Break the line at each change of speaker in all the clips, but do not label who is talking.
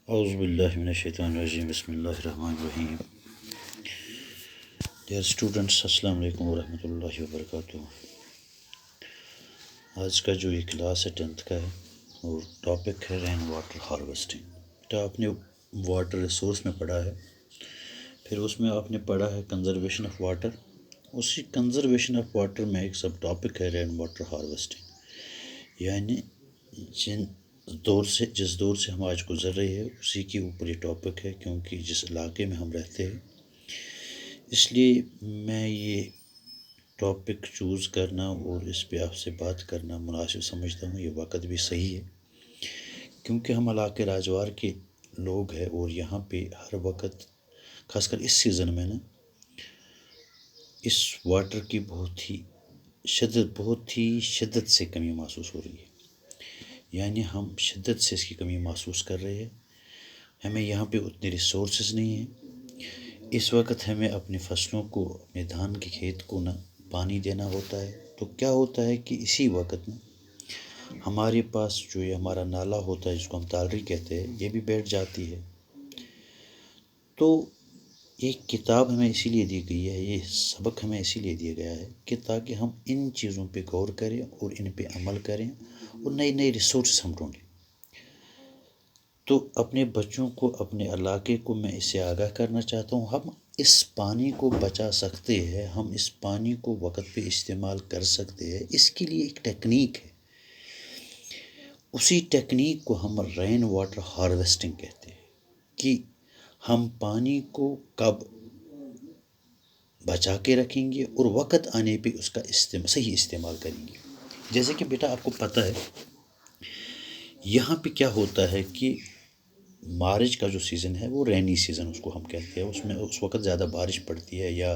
اعوذ باللہ من الشیطان الرجیم بسم اللہ الرحمن الرحیم. ڈیئر اسٹوڈنٹس، السلام علیکم ورحمۃ اللہ وبرکاتہ. آج کا جو یہ کلاس ہے 10th کا ہے اور ٹاپک ہے رین واٹر ہارویسٹنگ. بیٹا آپ نے واٹر ریسورس میں پڑھا ہے، پھر اس میں آپ نے پڑھا ہے کنزرویشن آف واٹر. اسی کنزرویشن آف واٹر میں ایک سب ٹاپک ہے رین واٹر ہارویسٹنگ. یعنی جس دور سے ہم آج گزر رہے ہیں اسی کے اوپر یہ ٹاپک ہے، کیونکہ جس علاقے میں ہم رہتے ہیں اس لیے میں یہ ٹاپک چوز کرنا اور اس پہ آپ سے بات کرنا مناسب سمجھتا ہوں. یہ وقت بھی صحیح ہے کیونکہ ہم علاقے راجوار کے لوگ ہیں اور یہاں پہ ہر وقت خاص کر اس سیزن میں اس واٹر کی بہت ہی شدت سے کمی محسوس ہو رہی ہے. یعنی ہم شدت سے اس کی کمی محسوس کر رہے ہیں. ہمیں یہاں پہ اتنے ریسورسز نہیں ہیں. اس وقت ہمیں اپنے فصلوں کو، اپنے دھان کے کھیت کو پانی دینا ہوتا ہے. تو کیا ہوتا ہے کہ اسی وقت ہمارے پاس جو یہ ہمارا نالا ہوتا ہے جس کو ہم تالری کہتے ہیں، یہ بھی بیٹھ جاتی ہے. تو یہ کتاب ہمیں اسی لیے دی گئی ہے، یہ سبق ہمیں اسی لیے دیا گیا ہے کہ تاکہ ہم ان چیزوں پہ غور کریں اور ان پہ عمل کریں اور نئی ریسورسز ہم ڈھونڈیں. تو اپنے بچوں کو، اپنے علاقے کو میں اس سے آگاہ کرنا چاہتا ہوں. ہم اس پانی کو بچا سکتے ہیں، ہم اس پانی کو وقت پہ استعمال کر سکتے ہیں. اس کے لیے ایک ٹیکنیک ہے، اسی ٹیکنیک کو ہم رین واٹر ہارویسٹنگ کہتے ہیں کہ ہم پانی کو کب بچا کے رکھیں گے اور وقت آنے پہ اس کا صحیح استعمال کریں گے. جیسے کہ بیٹا آپ کو پتہ ہے یہاں پہ کیا ہوتا ہے کہ مارچ کا جو سیزن ہے وہ رینی سیزن اس کو ہم کہتے ہیں. اس میں اس وقت زیادہ بارش پڑتی ہے، یا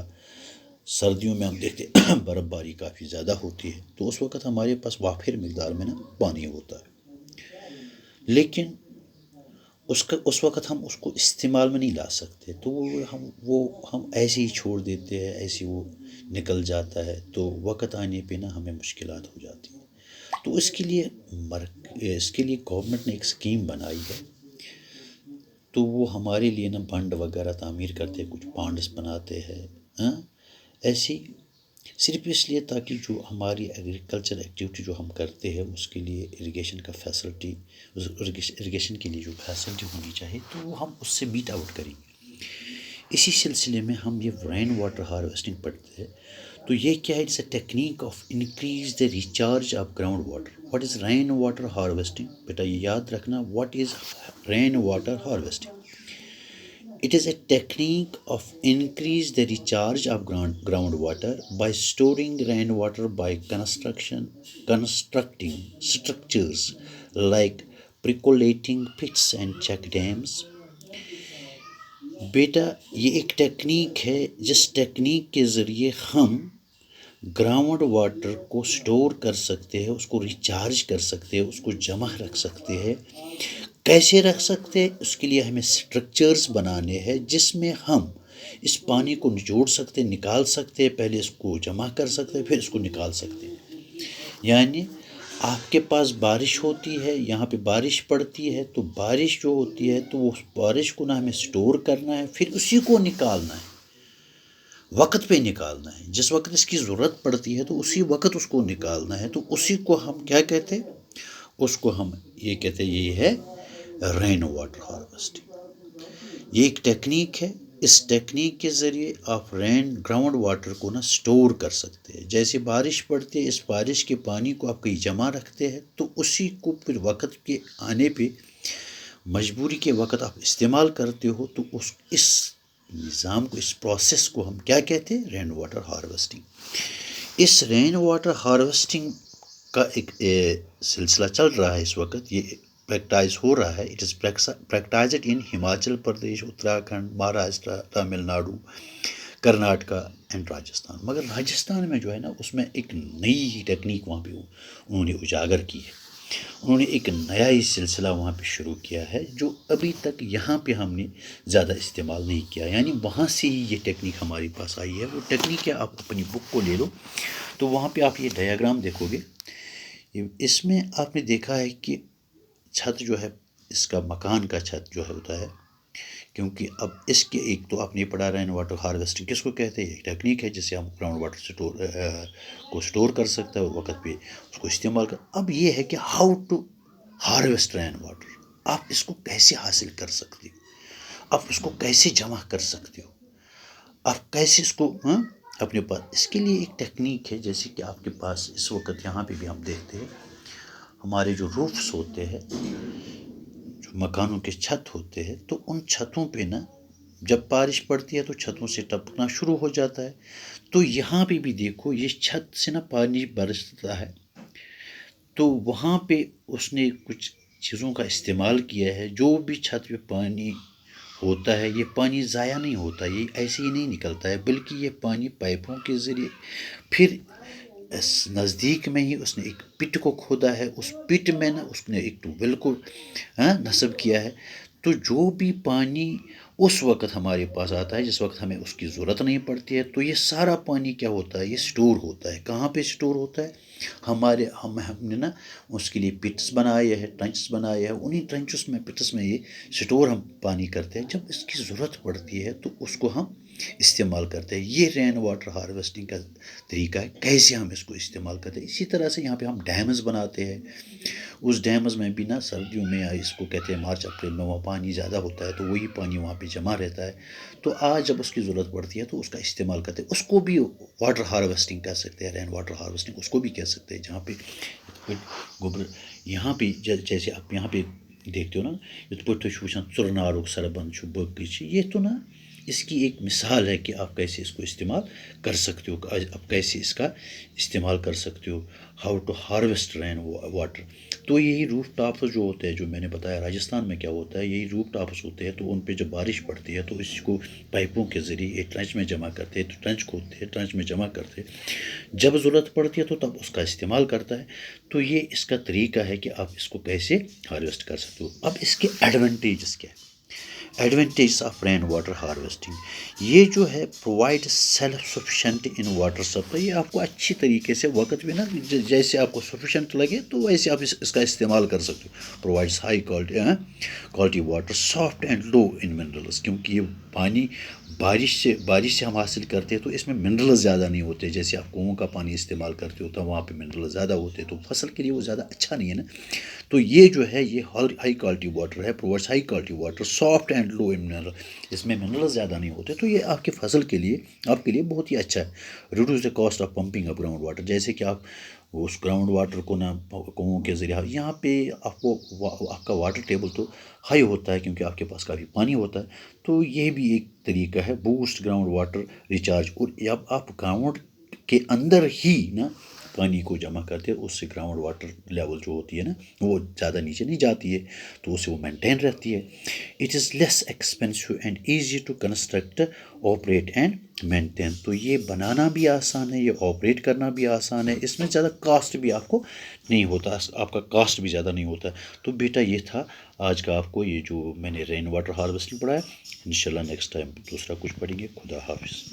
سردیوں میں ہم دیکھتے ہیں برف باری کافی زیادہ ہوتی ہے. تو اس وقت ہمارے پاس وافر مقدار میں پانی ہوتا ہے، لیکن اس وقت ہم اس کو استعمال میں نہیں لا سکتے. تو ہم ایسے ہی چھوڑ دیتے ہیں، ایسے وہ نکل جاتا ہے. تو وقت آنے پہ ہمیں مشکلات ہو جاتی ہیں. تو اس کے لیے گورنمنٹ نے ایک اسکیم بنائی ہے. تو وہ ہمارے لیے بنڈ وغیرہ تعمیر کرتے، کچھ پانڈس بناتے ہیں ایسی، صرف اس لیے تاکہ جو ہماری ایگریکلچر ایکٹیویٹی جو ہم کرتے ہیں اس کے لیے اریگیشن کے لیے جو فیسلٹی ہونی چاہیے تو وہ ہم اس سے میٹ آؤٹ کریں گے. اسی سلسلے میں ہم یہ رین واٹر ہارویسٹنگ پڑھتے ہیں. تو یہ کیا ہے؟ It's a technique of increase the recharge of ground water. What is rain water harvesting? بیٹا یہ یاد رکھنا، what is rain water harvesting. It is a technique of increase the recharge of ground water by storing rainwater by constructing structures like percolating pits and check dams. بیٹا یہ ایک technique ہے جس technique کے ذریعے ہم گراؤنڈ واٹر کو store کر سکتے ہیں، اس کو ریچارج کر سکتے ہیں، اس کو جمع رکھ سکتے ہیں. کیسے رکھ سکتے ہیں؟ اس کے لیے ہمیں سٹرکچرز بنانے ہیں جس میں ہم اس پانی کو نچوڑ سکتے، نکال سکتے. پہلے اس کو جمع کر سکتے پھر اس کو نکال سکتے. یعنی آپ کے پاس بارش ہوتی ہے، یہاں پہ بارش پڑتی ہے، تو بارش جو ہوتی ہے تو اس بارش کو ہمیں سٹور کرنا ہے، پھر اسی کو نکالنا ہے، وقت پہ نکالنا ہے. جس وقت اس کی ضرورت پڑتی ہے تو اسی وقت اس کو نکالنا ہے. تو اسی کو ہم کیا کہتے ہیں؟ اس کو ہم یہ کہتے ہیں، یہ ہے رین واٹر ہارویسٹنگ. یہ ایک ٹیکنیک ہے. اس ٹیکنیک کے ذریعے آپ گراؤنڈ واٹر کو سٹور کر سکتے ہیں. جیسے بارش پڑتی ہے، اس بارش کے پانی کو آپ کہیں جمع رکھتے ہیں تو اسی کو پھر وقت کے آنے پہ، مجبوری کے وقت آپ استعمال کرتے ہو. تو اس نظام کو، اس پروسیس کو ہم کیا کہتے ہیں؟ Rain water harvesting. اس رین واٹر ہارویسٹنگ کا ایک سلسلہ چل رہا ہے اس وقت، یہ پریکٹائز ہو رہا ہے. It is practised in Himachal Pradesh, Uttarakhand, Maharashtra, Tamil Nadu, Karnataka and Rajasthan. مگر راجستھان میں جو ہے اس میں ایک نئی ٹیکنیک وہاں پہ انہوں نے اجاگر کی ہے. انہوں نے ایک نیا ہی سلسلہ وہاں پہ شروع کیا ہے جو ابھی تک یہاں پہ ہم نے زیادہ استعمال نہیں کیا. یعنی وہاں سے ہی یہ ٹیکنیک ہمارے پاس آئی ہے. وہ ٹیکنیک کیا، آپ اپنی بک کو لے لو تو وہاں پہ آپ یہ ڈیاگرام دیکھو گے. اس میں آپ نے دیکھا ہے کہ چھت جو ہے اس کا مکان کا چھت جو ہوتا ہے، کیونکہ اب اس کے ایک تو آپ نہیں پڑھا رین واٹر ہارویسٹنگ کس کو کہتے ہیں، ایک ٹیکنیک ہے جس سے ہم گراؤنڈ واٹر کو اسٹور کر سکتا ہے اور وقت پہ اس کو استعمال کر. اب یہ ہے کہ how to harvest rain water, آپ اس کو کیسے حاصل کر سکتے ہو، آپ اس کو کیسے جمع کر سکتے ہو، آپ کیسے اس کو اپنے پاس. اس کے لیے ایک ٹیکنیک ہے، جیسے کہ آپ کے پاس اس وقت یہاں پہ بھی ہم دیکھتے ہیں ہمارے جو روفس ہوتے ہیں، جو مکانوں کے چھت ہوتے ہیں، تو ان چھتوں پہ نا جب بارش پڑتی ہے تو چھتوں سے ٹپکنا شروع ہو جاتا ہے. تو یہاں پہ بھی دیکھو یہ چھت سے نا پانی برستا ہے، تو وہاں پہ اس نے کچھ چیزوں کا استعمال کیا ہے. جو بھی چھت پہ پانی ہوتا ہے یہ پانی ضائع نہیں ہوتا، یہ ایسے ہی نہیں نکلتا ہے، بلکہ یہ پانی پائپوں کے ذریعے پھر اس نزدیک میں ہی اس نے ایک پٹ کو کھودا ہے، اس پٹ میں نا اس نے ایک ٹیوب ویل کو نصب کیا ہے. تو جو بھی پانی اس وقت ہمارے پاس آتا ہے جس وقت ہمیں اس کی ضرورت نہیں پڑتی ہے، تو یہ سارا پانی کیا ہوتا ہے، یہ سٹور ہوتا ہے. کہاں پہ سٹور ہوتا ہے، ہم نے نا اس کے لیے پٹس بنائے ہیں، ٹرنچس بنائے ہیں، انہیں ٹرنچس میں پٹس میں یہ سٹور ہم پانی کرتے ہیں. جب اس کی ضرورت پڑتی ہے تو اس کو ہم استعمال کرتے ہیں. یہ رین واٹر ہارویسٹنگ کا طریقہ ہے کیسے ہم اس کو استعمال کرتے ہیں. اسی طرح سے یہاں پہ ہم ڈیمز بناتے ہیں. اس ڈیمز میں بھی نا سردیوں میں اس کو کہتے ہیں مارچ اپریل میں وہاں پانی زیادہ ہوتا ہے، تو وہی پانی وہاں پہ جمع رہتا ہے. تو آج جب اس کی ضرورت پڑتی ہے تو اس کا استعمال کرتے ہیں. اس کو بھی واٹر ہارویسٹنگ کر سکتے ہیں، رین واٹر ہارویسٹنگ اس کو بھی کہہ سکتے ہیں. جہاں پہ گوبر یہاں پہ جیسے آپ یہاں پہ دیکھتے ہو نا یت پٲٹھۍ تُہۍ چھُو وٕچھان ژُرنارُک سربند چھُ بٲقٕے چھِ، یہ تو نا اس کی ایک مثال ہے کہ آپ کیسے اس کو استعمال کر سکتے ہو، آپ کیسے اس کا استعمال کر سکتے ہو. How to harvest rain water. تو یہی روف ٹاپس جو ہوتے ہیں، جو میں نے بتایا راجستھان میں کیا ہوتا ہے، یہی روف ٹاپس ہوتے ہیں. تو ان پہ جب بارش پڑتی ہے تو اس کو پائپوں کے ذریعے ایک ٹرنچ میں جمع کرتے ہیں، تو ٹرنچ کھودتے ہیں، ٹرنچ میں جمع کرتے ہیں. جب ضرورت پڑتی ہے تو تب اس کا استعمال کرتا ہے. تو یہ اس کا طریقہ ہے کہ آپ اس کو کیسے ہارویسٹ کر سکتے ہو. اب اس کے ایڈوانٹیجز کیا ہے، advantages of rain water harvesting. یہ جو ہے provide self sufficient in water supply. یہ آپ کو اچھی طریقے سے وقت میں نا جیسے آپ کو سفیشینٹ لگے تو ویسے آپ اس کا استعمال کر سکتے ہو. Provides high quality water soft and low in minerals. کیونکہ یہ پانی بارش سے ہم حاصل کرتے ہیں تو اس میں منرلز زیادہ نہیں ہوتے. جیسے آپ کنووں کا پانی استعمال کرتے ہو تو وہاں پہ منرل زیادہ ہوتے ہیں، تو فصل کے لیے وہ زیادہ اچھا نہیں ہے نا. تو یہ جو ہے یہ ہائی کوالٹی واٹر ہے، provides high quality water soft and low in mineral. اس میں منرل زیادہ نہیں ہوتے، تو یہ آپ کے فصل کے لیے آپ کے لیے بہت ہی اچھا ہے. Reduces the cost of pumping of ground water. جیسے کہ آپ اس گراؤنڈ واٹر کو نا کنووں کے ذریعے یہاں پہ آپ کو آپ کا واٹر ٹیبل تو ہائی ہوتا ہے کیونکہ آپ کے پاس کافی پانی ہوتا ہے. تو یہ بھی ایک طریقہ ہے بوسٹ گراؤنڈ واٹر ریچارج. اور اب آپ گراؤنڈ کے اندر ہی نا پانی کو جمع کرتے ہیں، اس سے گراؤنڈ واٹر لیول جو ہوتی ہے نا وہ زیادہ نیچے نہیں جاتی ہے، تو اس سے وہ مینٹین رہتی ہے. It is less expensive and easy to construct, operate and maintain. تو یہ بنانا بھی آسان ہے، یہ آپریٹ کرنا بھی آسان ہے. اس میں زیادہ کاسٹ بھی آپ کو نہیں ہوتا، آپ کا کاسٹ بھی زیادہ نہیں ہوتا. تو بیٹا یہ تھا آج کا آپ کو یہ جو میں نے رین واٹر ہارویسٹنگ پڑھایا. انشاءاللہ نیکسٹ ٹائم دوسرا کچھ پڑھیں گے. خدا حافظ.